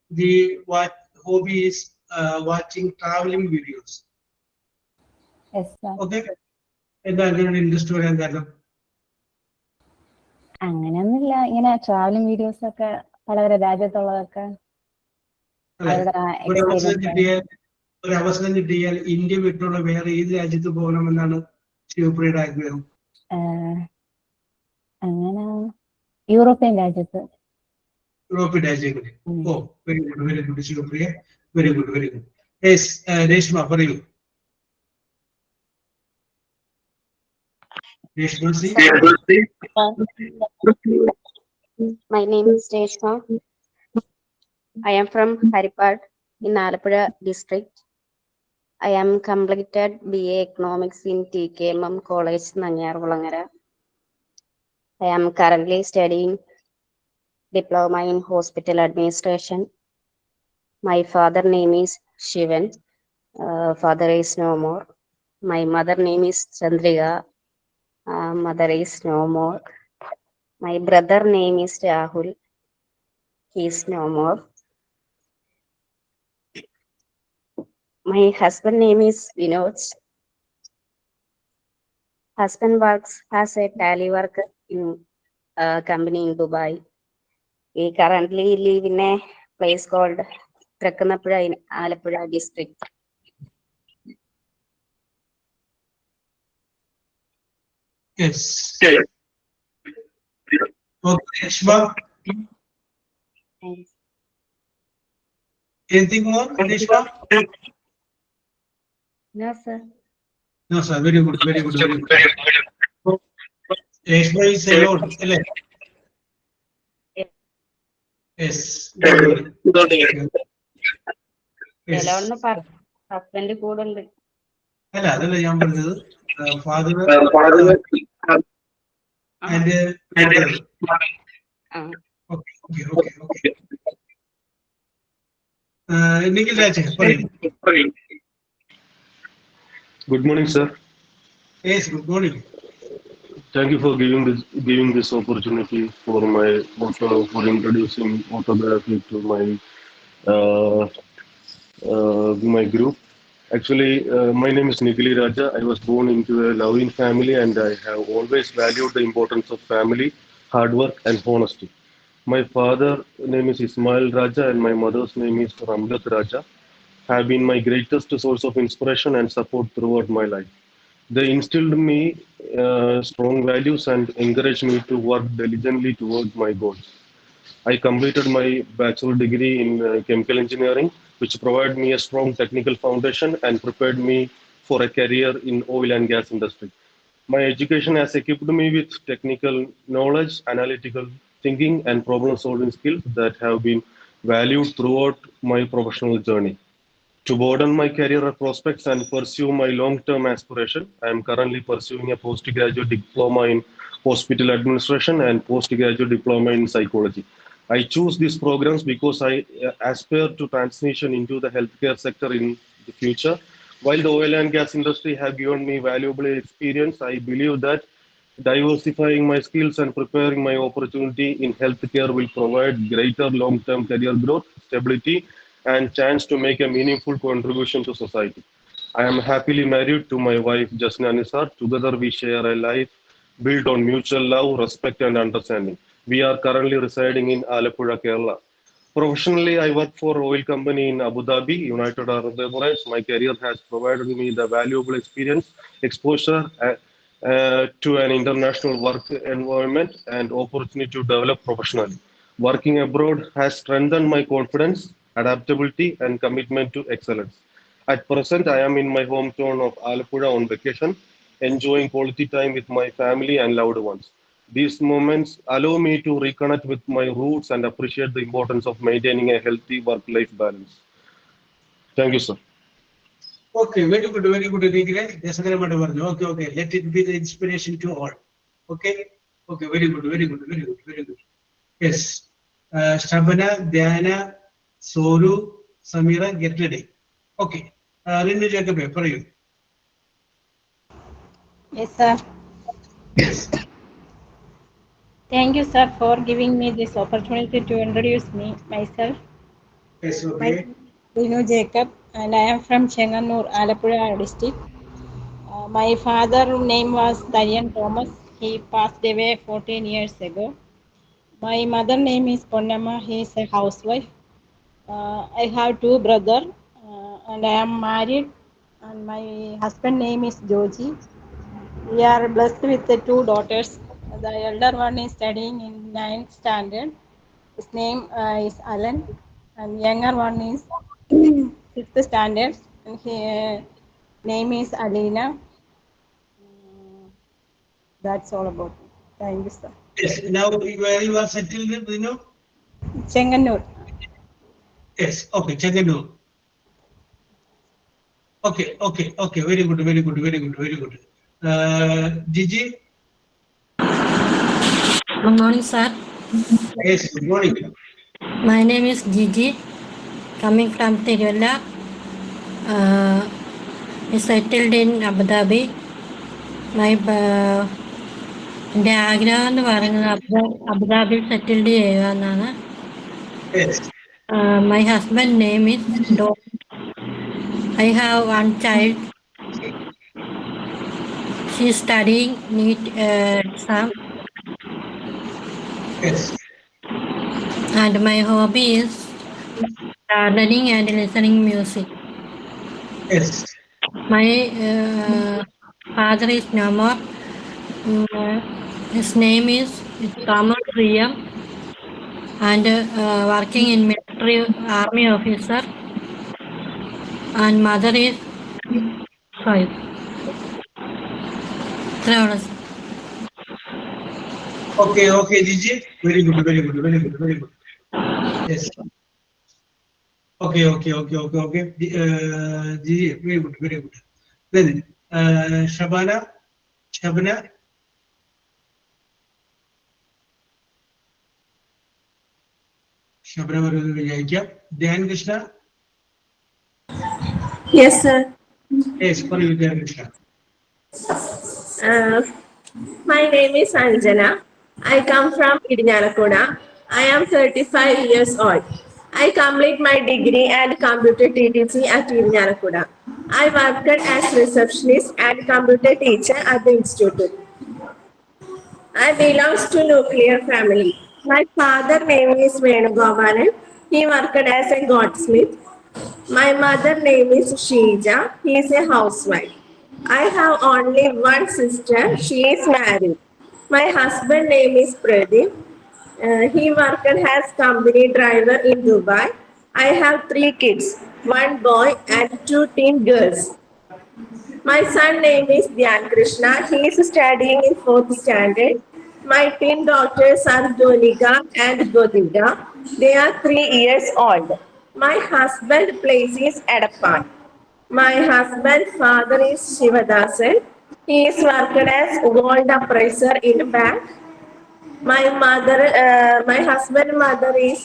the what hobby is watching traveling videos. Yes, sir. Okay. എന്താണ് interest വരാൻ കാരണം? അങ്ങനെയൊന്നുമില്ല, ഇങ്ങനെ travelling videos ഒക്കെ പല രാജ്യത്തുള്ളതൊക്കെ ഒരു അവസരം കിട്ടിയാൽ ഇന്ത്യ വിട്ടുള്ള വേറെ ഏത് രാജ്യത്ത് പോകണമെന്നാണ് ശിവപ്രിയയുടെ ആഗ്രഹം? അങ്ങനെ യൂറോപ്യൻ രാജ്യത്ത്. യൂറോപ്യൻ രാജ്യങ്ങളിൽ. Oh, very good, very good Shivapriya, very good, very good. Yes, Reshma പറയൂ. My name is Reshma. I am from Haripad in Alappuzha district. I am completed BA Economics in TKMM College, Nanyarkulangara. I am currently studying Diploma in Hospital Administration. My father name is Shivan. Father is no more. My mother name is Chandrika. Mother is no more. My brother name is Rahul. He is no more. My husband name is Vinod. Husband works as a tally worker in a company in Dubai. We currently live in a place called Trakkanapura in Alappuzha district. Yes. Okay, Reshma. Anything more, Reshma? No, sir. No, sir. Very good. Very good. Very good. Reshma is alone. Yes. Don't worry. Yes. Alone husband കൂടെ ഉണ്ട്. അല്ല അതല്ല ഞാൻ പറഞ്ഞത് father and mother. Okay okay okay. Nikhil Raj പറയൂ. Good morning, sir. Yes, good morning. Thank you for giving this opportunity for introducing autobiography to my group. Actually, my name is Nikhil Raja. I was born into a loving family, and I have always valued the importance of family, hard work, and honesty. My father's name is Ismail Raja, and my mother's name is Ramlat Raja. Have been my greatest source of inspiration and support throughout my life. They instilled in me strong values and encouraged me to work diligently towards my goals. I completed my bachelor degree in chemical engineering, which provided me a strong technical foundation and prepared me for a career in oil and gas industry. My education has equipped me with technical knowledge, analytical thinking, and problem-solving skills that have been valued throughout my professional journey. To broaden my career prospects and pursue my long-term aspiration, I am currently pursuing a postgraduate diploma in hospital administration and postgraduate diploma in psychology. I choose these programs because I aspire to transition into the healthcare sector in the future. While the oil and gas industry have given me valuable experience, I believe that diversifying my skills and preparing my opportunity in healthcare will provide greater long-term career growth, stability, and chance to make a meaningful contribution to society. I am happily married to my wife Jasna Nisar. Together we share a life built on mutual love, respect, and understanding. We are currently residing in Alappuzha, Kerala. Professionally, I work for an oil company in Abu Dhabi, United Arab Emirates. My career has provided me the valuable experience, exposure to an international work environment, and opportunity to develop professionally. Working abroad has strengthened my confidence, adaptability, and commitment to excellence. At present, I am in my hometown of Alappuzha on vacation, enjoying quality time with my family and loved ones. These moments allow me to reconnect with my roots and appreciate the importance of maintaining a healthy work-life balance. Thank you, sir. Okay, very good, Nikhil. രസകരമായിട്ട് പറഞ്ഞു. Okay, okay. Let it be the inspiration to all. Okay, okay. Very good, very good, very good, very good. Yes. Shabana, Diana, Soru, Samira, get ready. Okay. Rindu Jacob, പറയൂ. Yes, sir. Yes. Thank you, sir, for giving me this opportunity to introduce myself. Yes, okay. My name is Rinu Jacob, and I am from Chenganur, Alappuzha district. My father's name was Diane Thomas. He passed away 14 years ago. My mother's name is Ponnamma. He is a housewife. I have two brothers, and I am married. And my husband's name is Joji. We are blessed with the two daughters. The elder one is studying in 9th standard. His name is Alan, and younger one is 5th standard, and his name is Alina. That's all about it. Thank you, sir. Yes. Now, where you are settled, Rinu? Chenganur. Yes. Okay, Chenganur. Okay, okay, okay. Very good, very good, very good, very good. Gigi. Good morning, sir. Yes, good morning. My name is Gigi, coming from Tiruvalla. I settled in Abu Dhabi. എൻ്റെ ആഗ്രഹം എന്ന് പറയുന്നത് അബുദാബിയിൽ settled ചെയ്യുക എന്നാണ്. My husband name is Don. I have one child. She is studying NEET exam. Yes. and my hobby is gardening and listening music. Yes. My father is no more. His name is Thomas Priam and working in military army officer, and mother is five. Okay, Gigi. Very good. Yes. Okay. Gigi, very good. Then, Shabana. Shabana വരുമെന്ന് വിചാരിക്കാം. Dhyan Krishna. Yes, sir. Yes, പറയൂ Dhyan Krishna. My name is Anjana. I come from Idinyalakuda. I am 35 years old. I complete my degree and computer TTC at Idinyalakuda. I worked as receptionist and computer teacher at the institute. I belongs to nuclear family. My father name is Venugopalan. He worked as a goldsmith. My mother name is Sheija. He is a housewife. I have only one sister. She is married. My husband name is Pradeep. He worked as company driver in Dubai. I have 3 kids, 1 boy and 2 teen girls. My son name is Dhyan Krishna. He is studying in 4th standard. My twin daughters are Jonika and Godinga. They are 3 years old. My husband place is Edappan. My husband's father is Shivadasan. He is worked as gold appraiser in a bank. My husband's mother is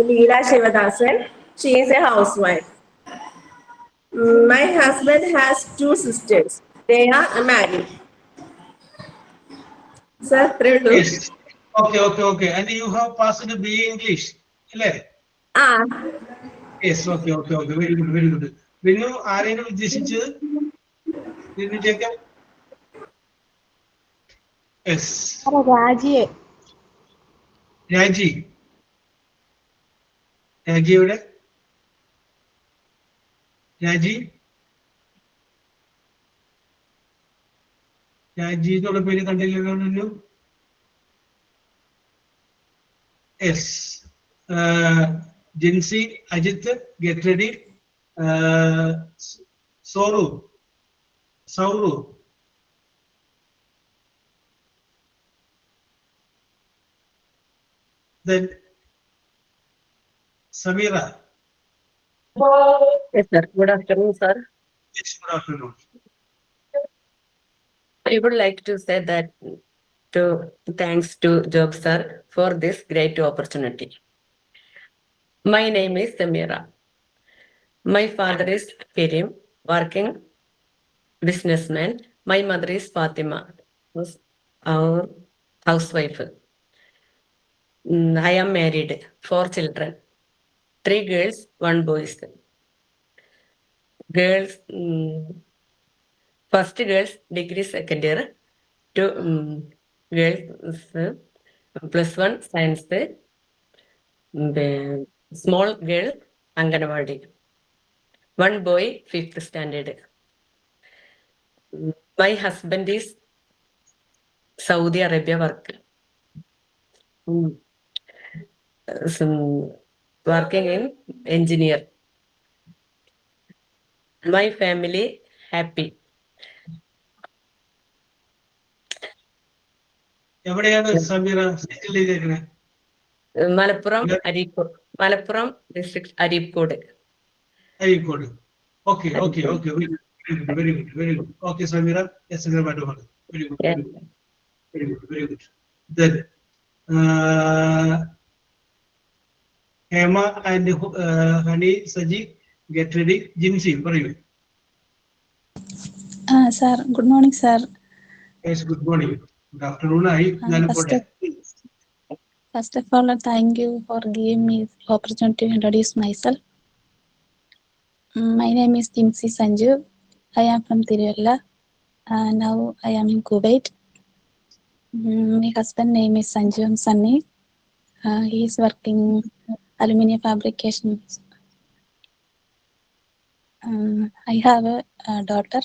Leela Shivadasan. She is a housewife. My husband has 2 sisters. They are married. Sir, Yes. Okay. And you have passed the BA English, അല്ലേ? Yes, okay. Very good. Vinu ആരെയാണ് ഉദ്ദേശിച്ചത്? Vinu Jacob. Yes. Raji എവിടെ? രാജി എന്നുള്ള പേര് കണ്ടില്ലല്ലോ. Yes. Jincy, Ajith, get ready. സൗറു. Then Samira. Yes, sir. Good afternoon, sir. Yes, good afternoon. I would like to say that thanks to Job sir for this great opportunity. My name is Samira. My father is Karim, working businessman. My mother is Fatima, who's our housewife. I am married, 4 children, 3 girls, 1 boy. Girls, first girls degree second year, 2 girls +1 science, the small girl Anganwadi, 1 boy 5th standard. My husband is Saudi Arabia work. Working in engineer. My family happy. എവിടെയാണ് സമീറ സെറ്റിൽ ചെയ്തേക്കണേ? Malappuram district Areekode. Okay. Very good. Okay, Samira. Yes, very good. Then Hema and Hani, Saji, get ready. Jinsi, പറയൂ. Sir, good morning, sir. Yes, good morning. Good afternoon. First of all, thank you for giving me the opportunity to introduce myself. My name is Jinsi Sanju. I am from Tiruvalla. Now I am in Kuwait. My husband name is Sanju Sunny. He is working aluminum fabrication. I have a daughter.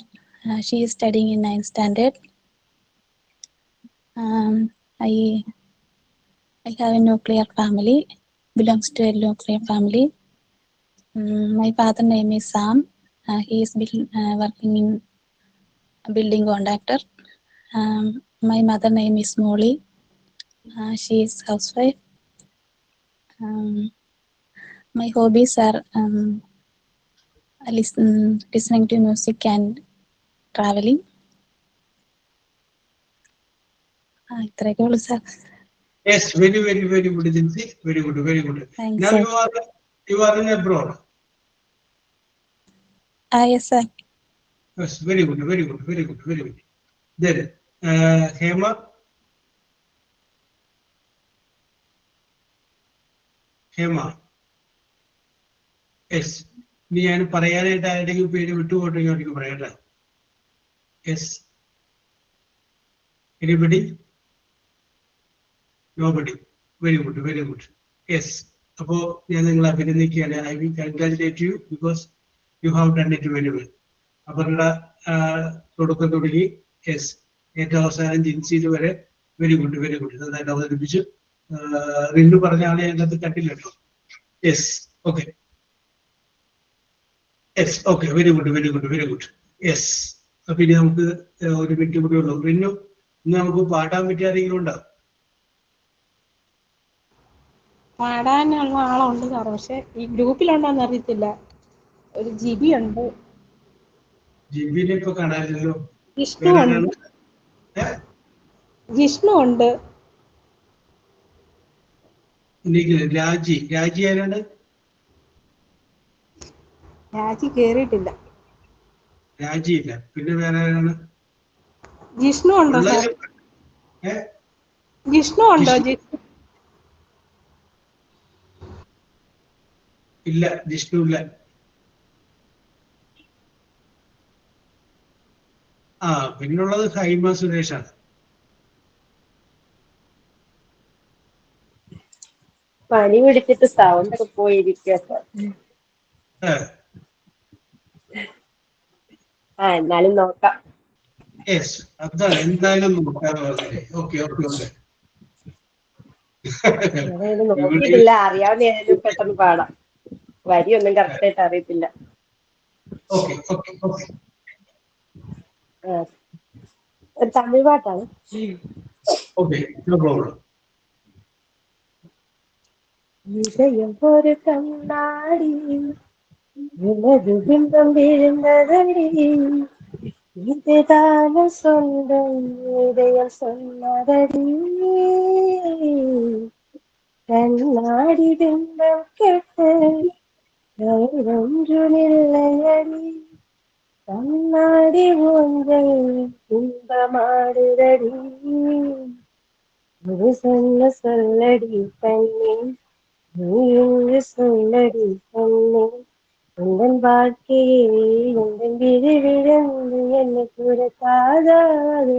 She is studying in 9th standard. I have a nuclear family. Belongs to a nuclear family. My father name is Sam. He is working in a building contractor. My mother name is Molly. She is housewife. My hobbies are listening to music and traveling. ഇത്രയൊക്കെ ഉള്ളൂ sir. Yes, very good, Jinsi. Very good. Thanks, Now sir. you are in abroad. Yes, sir. Yes, very good. Then, Hema. Yes. നീ ഞാൻ പറയാനായിട്ട് ആരുടെയും പേര് വിട്ടുപോട്ടെങ്കിൽ അവർക്ക് പറയട്ടെ. Yes. Anybody? Nobody. Very good. Yes. അപ്പോൾ ഞാൻ നിങ്ങളെ അഭിനന്ദിക്കുകയാണ്. I will congratulate you because you have done it very well. അവരുടെ തുടക്കം തുടങ്ങി യെസ് ഏറ്റവും അവസാനം ജിൻസിയിൽ വരെ വെരി ഗുഡ് നന്നായിട്ട് അവതരിപ്പിച്ചു. റിന്നു പറഞ്ഞ ആളെ അതിനകത്ത് കണ്ടില്ല കേട്ടോ. Yes okay very good yes. അപ്പൊ ഇനി നമുക്ക് ഒരു മിനിറ്റ് കൂടി ഉള്ളൂ. റിന്നു, ഇന്ന് നമുക്ക് പാടാൻ പറ്റിയ ആരെങ്കിലും ഉണ്ടോ? പാടാനുള്ള ആളുണ്ട് സാർ, പക്ഷെ ഈ ഗ്രൂപ്പിലുണ്ടോന്ന് അറിയത്തില്ല. ഒരു ജിബി ഉണ്ട്. ജിബിനെ ഇപ്പൊ കാണാനില്ലല്ലോ. ജിഷ്ണു ഉണ്ട്. രാജി ആരാണ്? രാജി കേറിയിട്ടില്ല. രാജിയില്ല. പിന്നെ വേറെ ആരാണ്? ജിഷ്ണു ഉണ്ടോ സാർ? ജിഷ്ണു ഉണ്ടോ? ഇല്ല, ജിഷ്ണു ഇല്ല. പിന്നുള്ളത് ഹൈമ സുരേഷാണ്. പനി പിടിച്ചിട്ട് സൗണ്ട് ഒക്കെ പോയിരിക്കുക. എന്നാലും നോക്കാം. അതാണ് എന്തായാലും നോക്കിയിട്ടില്ല. അറിയാവുന്ന ഏതായാലും പെട്ടെന്ന് പാടാം. വരിയൊന്നും കറക്റ്റ് ആയിട്ട് അറിയത്തില്ല. ഒരു തമിഴ് പാട്ടാണ്. இதயம் ஒரு கண்ணாடி உனது பிம்பம் விழுந்ததடி இதுதான சொந்தம் இதயம் சொன்னதடி கண்ணாடி பிம்பம் கெட்டு ஒன்றுமில்லையடி கண்ணாடி ஒன்றை பிம்பமாடுதடி ஒரு சொல்லடி கண்ணே நீ என்று சொல்லடி கண்ணே உந்தன் வாழ்க்கையே உந்தன் விழி விழுந்து என்னை புறத்தாதாது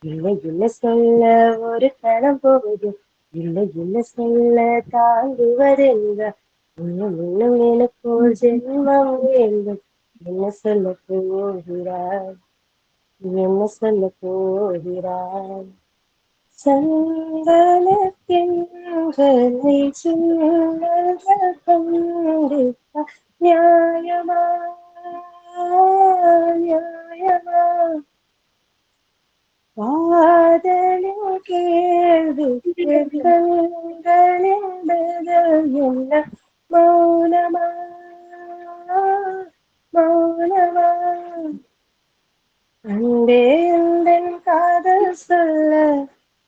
இல்லை இல்லை சொல்ல ஒரு கணம் போகுது இல்லை இல்லை சொல்ல தாங்குவதென்ற இன்னும் இன்னும் எனக்கு ஒரு ஜென்மம் வேண்டும் என்ன சொல்ல போகிறாய் சந்தனத்தின்களை சின்னங்கள் கண்டிப்பா நியாயமா காதலின் கேள்வி கண்களின் பதில் என்ன மௌனமா அன்பே எந்தன் காதல் சொல்ல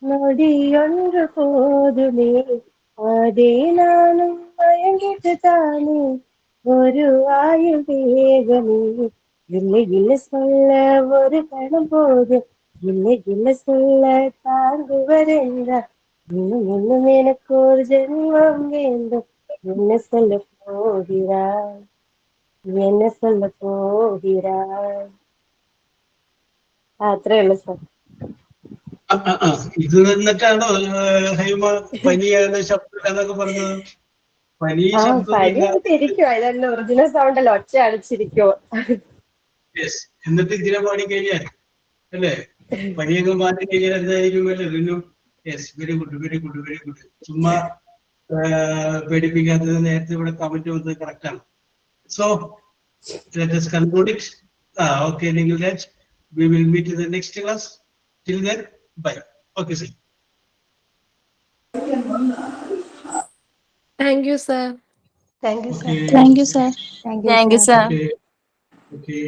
நொடியொன்று போதுமே அதே நானும் மயங்கிட்டு தானே ஒரு ஆயுள் வேகமே இல்லை இல்லை சொல்ல ஒரு கணம் போது இல்லை இல்லை சொல்ல தாங்குவதென்றால் இன்னும் இன்னும் எனக்கு ஒரு ஜென்மம் வேண்டும் என்ன சொல்ல போகிறாய் അത്രേ ഉള്ളൂ സാർ. ഇത് നിന്നിട്ടാണോ ഹൈമ പനിയാണ് ശബ്ദം എന്നൊക്കെ പറഞ്ഞത്? പനി ശബ്ദമില്ല. ഇതന്നെ ഒറിജിനൽ സൗണ്ട് അല്ല, ഒച്ച അടിച്ചിരിക്കോ. എന്നിട്ട് ഇതിനെ പാടി കഴിഞ്ഞാൽ അല്ലേ, പനിയൊക്കെ മാറ്റി കഴിഞ്ഞാൽ എന്തായിരിക്കും അല്ലേ Rinu? Yes, very good, very good, very good. ചുമ്മാ പേടിപ്പിക്കാത്തത് നേരത്തെ ഇവിടെ കമന്റ് വന്നത് കറക്റ്റ് ആണ്. So let us conclude it. Okay, Ningiraj, we will meet in the next class. Till then, bye. Okay, sir. Thank you, sir. Thank you, sir. Okay. Thank you, sir. Thank you, sir. Okay.